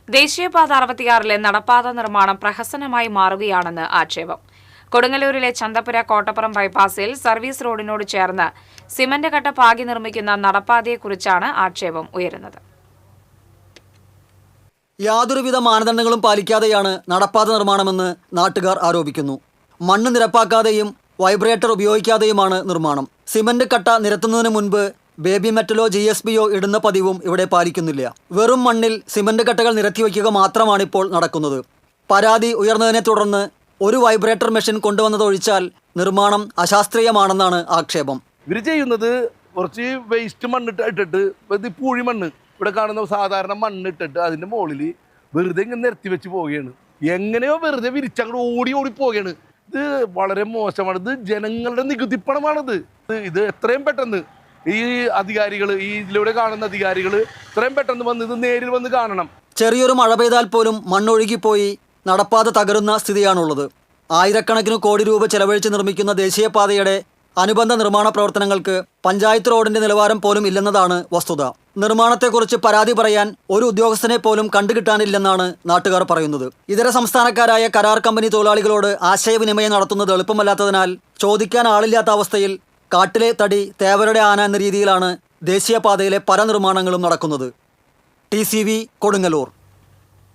ദേശീയപാത 66-ലെ നടപ്പാത നിർമ്മാണം പ്രഹസനമായി മാറുകയാണെന്ന് ആക്ഷേപം. കൊടുങ്ങല്ലൂരിലെ ചന്തപ്പുര കോട്ടപ്പുറം ബൈപ്പാസിൽ സർവീസ് റോഡിനോട് ചേർന്ന് സിമന്റ് കട്ട പാകി നിർമ്മിക്കുന്ന നടപ്പാതയെക്കുറിച്ചാണ് ആക്ഷേപം ഉയരുന്നത്. യാതൊരുവിധ മാനദണ്ഡങ്ങളും പാലിക്കാതെയാണ് നടപ്പാത നിർമ്മാണമെന്ന് നാട്ടുകാർ ആരോപിക്കുന്നു. മണ്ണ് നിരപ്പാക്കാതെയും വൈബ്രേറ്റർ ഉപയോഗിക്കാതെയുമാണ് നിർമ്മാണം. സിമന്റ് കട്ട നിരത്തുന്നതിന് മുൻപ് ബേബി മെറ്റലോ GSBയോ ഇടുന്ന പതിവും ഇവിടെ പാലിക്കുന്നില്ല. വെറും മണ്ണിൽ സിമന്റ് കട്ടകൾ നിരത്തിവയ്ക്കുക മാത്രമാണിപ്പോൾ നടക്കുന്നത്. പരാതി ഉയർന്നതിനെ തുടർന്ന് ഒരു വൈബ്രേറ്റർ മെഷീൻ കൊണ്ടുവന്നതൊഴിച്ചാൽ നിർമ്മാണം അശാസ്ത്രീയമാണെന്നാണ് ആക്ഷേപം. ഇവർ ചെയ്യുന്നത് കുറച്ച് വേസ്റ്റ് മണ്ണിട്ടിട്ട് പൂഴി മണ്ണ് ഇവിടെ കാണുന്ന സാധാരണ മണ്ണിട്ടിട്ട് അതിൻ്റെ മുകളിൽ വെറുതെ ഇങ്ങനെ നിരത്തി വെച്ച് പോവുകയാണ്. എങ്ങനെയോ വെറുതെ വിരിച്ചങ്ങോട്ട് ഓടി പോവുകയാണ്. ഇത് വളരെ മോശമാണ്. ഇത് ജനങ്ങളുടെ നികുതിപ്പണമാണിത്. ഇത് എത്രയും പെട്ടെന്ന് ഈ അധികാരികൾ, ഈ ഇതിലൂടെ കാണുന്ന അധികാരികൾ എത്രയും പെട്ടെന്ന് വന്ന് ഇത് നേരിൽ വന്ന് കാണണം. ചെറിയൊരു മഴ പെയ്താൽ പോലും മണ്ണൊഴുകിപ്പോയി നടപ്പാത തകരുന്ന സ്ഥിതിയാണുള്ളത്. ആയിരക്കണക്കിന് കോടി രൂപ ചെലവഴിച്ച് നിർമ്മിക്കുന്ന ദേശീയപാതയുടെ അനുബന്ധ നിർമ്മാണ പ്രവർത്തനങ്ങൾക്ക് പഞ്ചായത്ത് റോഡിന്റെ നിലവാരം പോലും ഇല്ലെന്നതാണ് വസ്തുത. നിർമ്മാണത്തെക്കുറിച്ച് പരാതി പറയാൻ ഒരു ഉദ്യോഗസ്ഥനെ പോലും കണ്ടുകിട്ടാനില്ലെന്നാണ് നാട്ടുകാർ പറയുന്നത്. ഇതര സംസ്ഥാനക്കാരായ കരാർ കമ്പനി തൊഴിലാളികളോട് ആശയവിനിമയം നടത്തുന്നത് എളുപ്പമല്ലാത്തതിനാൽ ചോദിക്കാൻ ആളില്ലാത്ത അവസ്ഥയിൽ കാട്ടിലെ തടി തേവരുടെ ആന എന്ന രീതിയിലാണ് ദേശീയപാതയിലെ പല നിർമ്മാണങ്ങളും നടക്കുന്നത്. TCV കൊടുങ്ങല്ലൂർ.